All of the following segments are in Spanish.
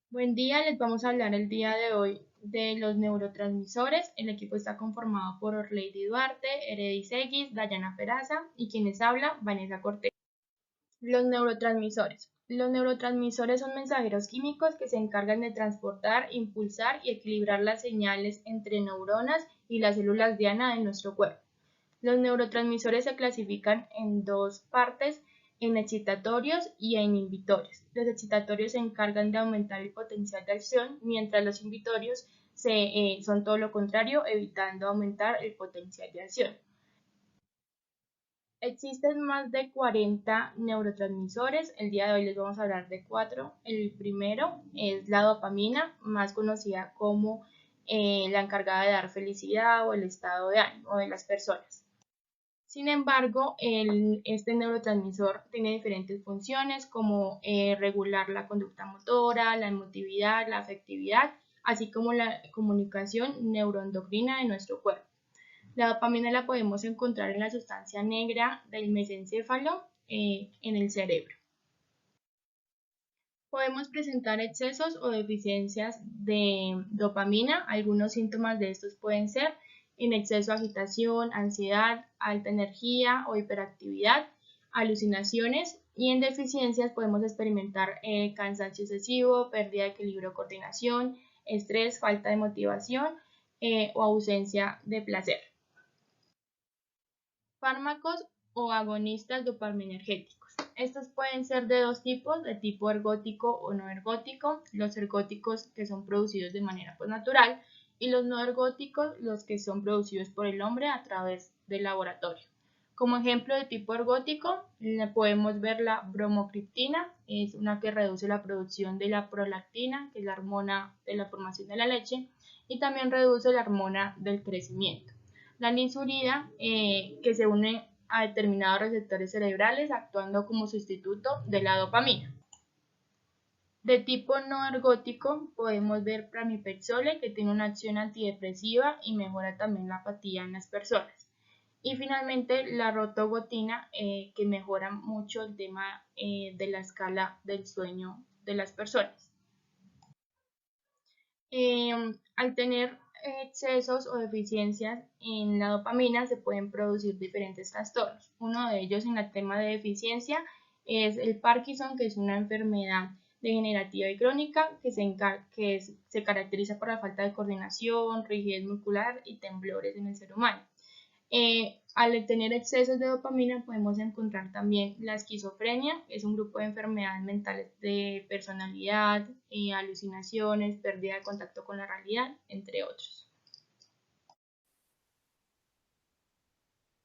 Buen día, les vamos a hablar el día de hoy de los neurotransmisores. El equipo está conformado por Orleidy Duarte, Eredi Seguis, Dayana Peraza y quienes habla, Vanessa Cortés. Los neurotransmisores. Los neurotransmisores son mensajeros químicos que se encargan de transportar, impulsar y equilibrar las señales entre neuronas y las células diana de nuestro cuerpo. Los neurotransmisores se clasifican en dos partes, en excitatorios y en inhibitorios. Los excitatorios se encargan de aumentar el potencial de acción, mientras los inhibitorios son todo lo contrario, evitando aumentar el potencial de acción. Existen más de 40 neurotransmisores. El día de hoy les vamos a hablar de 4. El primero es la dopamina, más conocida como la encargada de dar felicidad o el estado de ánimo de las personas. Sin embargo, este neurotransmisor tiene diferentes funciones como regular la conducta motora, la emotividad, la afectividad, así como la comunicación neuroendocrina de nuestro cuerpo. La dopamina la podemos encontrar en la sustancia negra del mesencéfalo en el cerebro. Podemos presentar excesos o deficiencias de dopamina. Algunos síntomas de estos pueden ser en exceso agitación, ansiedad, alta energía o hiperactividad, alucinaciones, y en deficiencias podemos experimentar cansancio excesivo, pérdida de equilibrio o coordinación, estrés, falta de motivación o ausencia de placer. Fármacos o agonistas dopaminergéticos. Estos pueden ser de dos tipos, de tipo ergótico o no ergótico. Los ergóticos que son producidos de manera natural y los no ergóticos los que son producidos por el hombre a través del laboratorio. Como ejemplo de tipo ergótico podemos ver la bromocriptina, es una que reduce la producción de la prolactina, que es la hormona de la formación de la leche, y también reduce la hormona del crecimiento. La linsurida, que se une a determinados receptores cerebrales actuando como sustituto de la dopamina. De tipo no ergótico podemos ver pramipexole, que tiene una acción antidepresiva y mejora también la apatía en las personas. Y finalmente la rotogotina, que mejora mucho el tema de la escala del sueño de las personas. Al tener excesos o deficiencias en la dopamina se pueden producir diferentes trastornos. Uno de ellos en el tema de deficiencia es el Parkinson, que es una enfermedad degenerativa y crónica que se caracteriza por la falta de coordinación, rigidez muscular y temblores en el ser humano. Al tener excesos de dopamina podemos encontrar también la esquizofrenia, que es un grupo de enfermedades mentales de personalidad, alucinaciones, pérdida de contacto con la realidad, entre otros.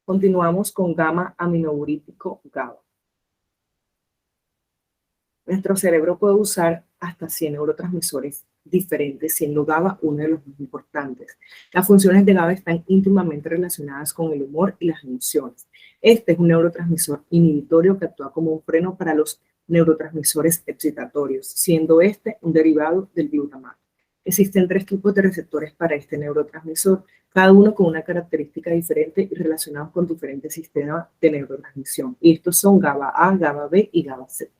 Continuamos con gamma aminobutírico GABA. Nuestro cerebro puede usar hasta 100 neurotransmisores diferentes, siendo GABA uno de los más importantes. Las funciones de GABA están íntimamente relacionadas con el humor y las emociones. Este es un neurotransmisor inhibitorio que actúa como un freno para los neurotransmisores excitatorios, siendo este un derivado del glutamato. Existen 3 tipos de receptores para este neurotransmisor, cada uno con una característica diferente y relacionados con diferentes sistemas de neurotransmisión. Y estos son GABA A, GABA B y GABA C.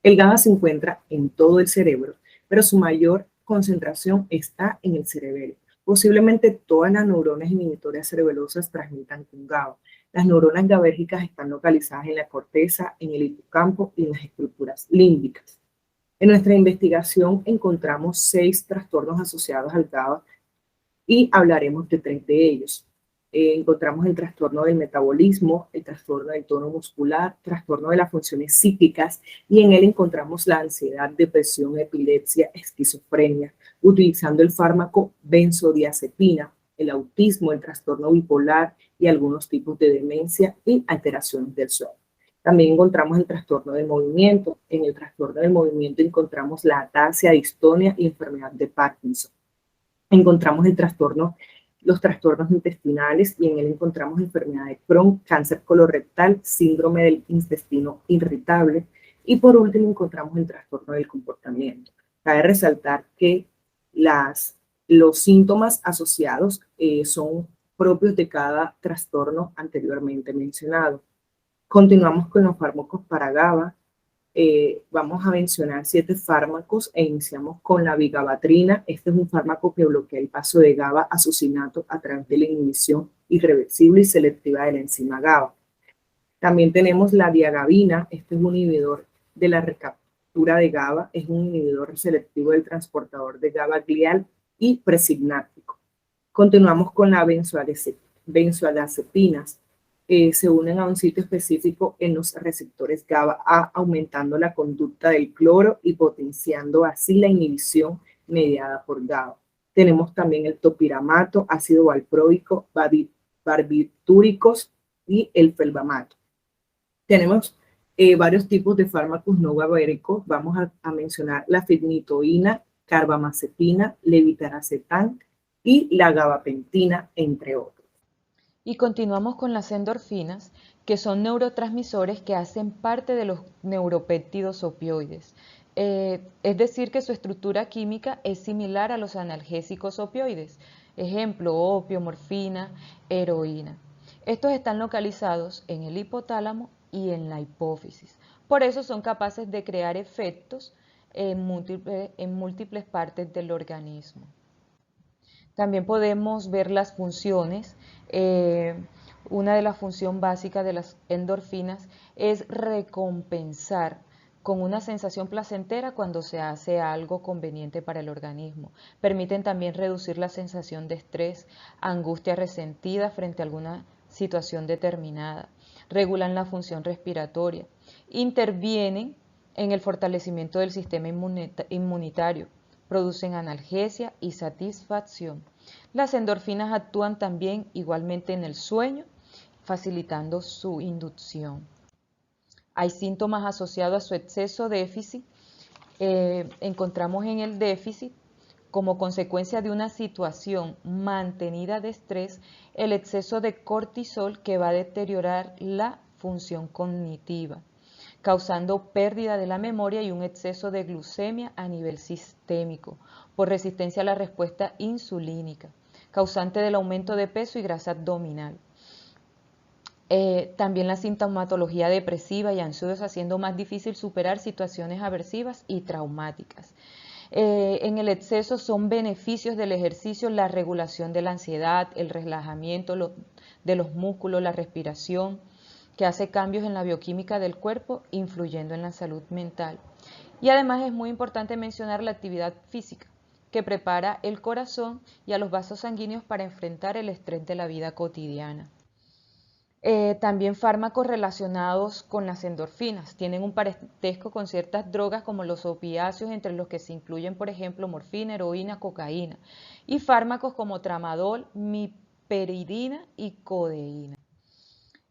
El GABA se encuentra en todo el cerebro, pero su mayor concentración está en el cerebelo. Posiblemente todas las neuronas inhibitorias cerebelosas transmitan con GABA. Las neuronas GABérgicas están localizadas en la corteza, en el hipocampo y en las estructuras límbicas. En nuestra investigación encontramos 6 trastornos asociados al GABA y hablaremos de 3 de ellos. Encontramos el trastorno del metabolismo, el trastorno del tono muscular, trastorno de las funciones psíquicas, y en él encontramos la ansiedad, depresión, epilepsia, esquizofrenia, utilizando el fármaco benzodiazepina, el autismo, el trastorno bipolar y algunos tipos de demencia y alteraciones del sueño. También encontramos el trastorno del movimiento. En el trastorno del movimiento encontramos la ataxia, distonia y enfermedad de Parkinson. Encontramos los trastornos intestinales y en él encontramos enfermedad de Crohn, cáncer colorectal, síndrome del intestino irritable y por último encontramos el trastorno del comportamiento. Cabe resaltar que los síntomas asociados son propios de cada trastorno anteriormente mencionado. Continuamos con los fármacos para GABA. Vamos a mencionar 7 fármacos e iniciamos con la vigabatrina. Este es un fármaco que bloquea el paso de GABA a sucinato a través de la inhibición irreversible y selectiva de la enzima GABA. También tenemos la diagabina. Este es un inhibidor de la recaptura de GABA, es un inhibidor selectivo del transportador de GABA glial y presignático. Continuamos con la benzoadiazepinas. Se unen a un sitio específico en los receptores GABA-A, aumentando la conducta del cloro y potenciando así la inhibición mediada por GABA. Tenemos también el topiramato, ácido valproico, barbitúricos y el felbamato. Tenemos varios tipos de fármacos no GABAéricos. Vamos a mencionar la fenitoína, carbamazepina, levetiracetam y la gabapentina, entre otros. Y continuamos con las endorfinas, que son neurotransmisores que hacen parte de los neuropéptidos opioides. Es decir, que su estructura química es similar a los analgésicos opioides. Ejemplo, opio, morfina, heroína. Estos están localizados en el hipotálamo y en la hipófisis. Por eso son capaces de crear efectos en múltiples partes del organismo. También podemos ver las funciones. Una de las funciones básicas de las endorfinas es recompensar con una sensación placentera cuando se hace algo conveniente para el organismo. Permiten también reducir la sensación de estrés, angustia resentida frente a alguna situación determinada. Regulan la función respiratoria. Intervienen en el fortalecimiento del sistema inmunitario. Producen analgesia y satisfacción. Las endorfinas actúan también igualmente en el sueño, facilitando su inducción. Hay síntomas asociados a su exceso déficit. Encontramos en el déficit, como consecuencia de una situación mantenida de estrés, el exceso de cortisol que va a deteriorar la función cognitiva, causando pérdida de la memoria y un exceso de glucemia a nivel sistémico, por resistencia a la respuesta insulínica, causante del aumento de peso y grasa abdominal. También la sintomatología depresiva y ansiosa, haciendo más difícil superar situaciones aversivas y traumáticas. En el exceso son beneficios del ejercicio, la regulación de la ansiedad, el relajamiento de los músculos, la respiración, que hace cambios en la bioquímica del cuerpo, influyendo en la salud mental. Y además es muy importante mencionar la actividad física, que prepara el corazón y a los vasos sanguíneos para enfrentar el estrés de la vida cotidiana. También fármacos relacionados con las endorfinas. Tienen un parentesco con ciertas drogas como los opiáceos, entre los que se incluyen, por ejemplo, morfina, heroína, cocaína. Y fármacos como tramadol, miperidina y codeína.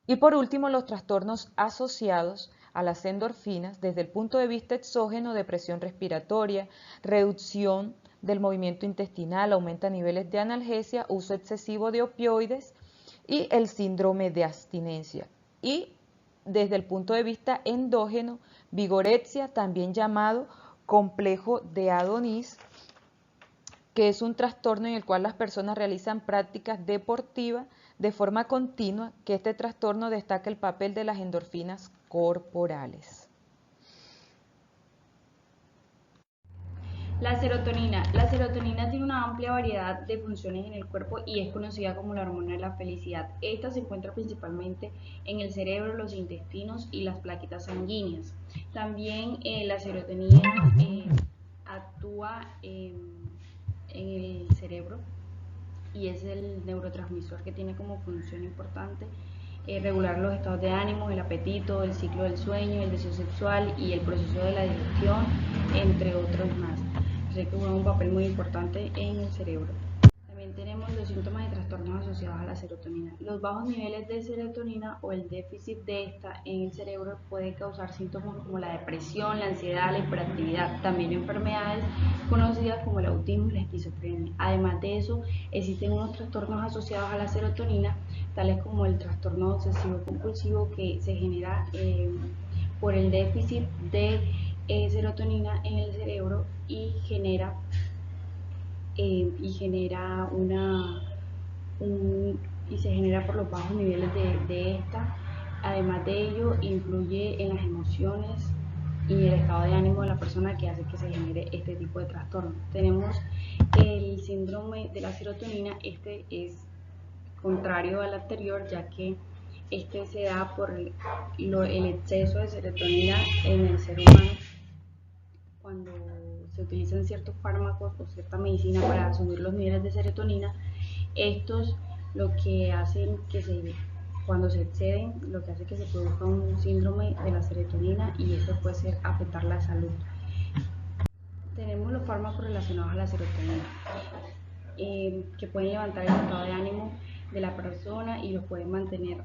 Y por último, los trastornos asociados a las endorfinas desde el punto de vista exógeno: depresión respiratoria, reducción del movimiento intestinal, aumenta niveles de analgesia, uso excesivo de opioides y el síndrome de abstinencia. Y desde el punto de vista endógeno, vigorexia, también llamado complejo de Adonis, que es un trastorno en el cual las personas realizan prácticas deportivas de forma continua, que este trastorno destaca el papel de las endorfinas corporales. La serotonina. La serotonina tiene una amplia variedad de funciones en el cuerpo y es conocida como la hormona de la felicidad. Esta se encuentra principalmente en el cerebro, los intestinos y las plaquetas sanguíneas. También la serotonina actúa en el cerebro y es el neurotransmisor que tiene como función importante regular los estados de ánimo, el apetito, el ciclo del sueño, el deseo sexual y el proceso de la digestión, entre otros más. Así que juega un papel muy importante en el cerebro. También tenemos los síntomas de trastornos asociados a la serotonina. Los bajos niveles de serotonina o el déficit de esta en el cerebro puede causar síntomas como la depresión, la ansiedad, la hiperactividad, también enfermedades conocidas como el autismo y la esquizofrenia. Además de eso, existen unos trastornos asociados a la serotonina, tales como el trastorno obsesivo compulsivo, que se genera por el déficit de serotonina en el cerebro y genera se genera por los bajos niveles de esta. Además de ello, influye en las emociones y el estado de ánimo de la persona que hace que se genere este tipo de trastorno. Tenemos el síndrome de la serotonina. Este es contrario al anterior, ya que este se da por el exceso de serotonina en el ser humano cuando se utilizan ciertos fármacos o cierta medicina para subir los niveles de serotonina. Estos lo que hacen cuando se exceden, lo que hace que se produzca un síndrome de la serotonina, y esto puede afectar la salud. Tenemos los fármacos relacionados a la serotonina, que pueden levantar el estado de ánimo de la persona y los pueden mantener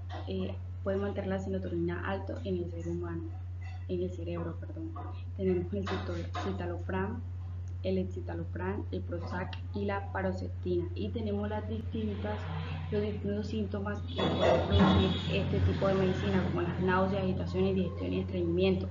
la serotonina alto en el ser humano, en el cerebro, perdón. Tenemos el citalopram, el escitalopram, el Prozac y la paroxetina, y tenemos los distintos síntomas que pueden producir este tipo de medicina, como las náuseas, agitación, indigestión y estreñimiento.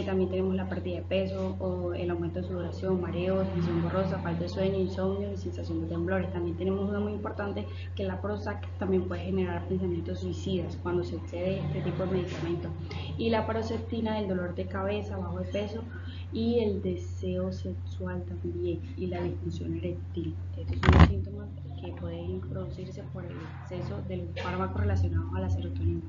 También tenemos la pérdida de peso o el aumento de sudoración, mareos, visión borrosa, falta de sueño, insomnio y sensación de temblores. También tenemos una muy importante, que la Prozac también puede generar pensamientos suicidas cuando se excede este tipo de medicamentos. Y la paroxetina, el dolor de cabeza, bajo de peso y el deseo sexual también, y la disfunción eréctil. Estos son los síntomas que pueden producirse por el exceso de los fármacos relacionados a la serotonina.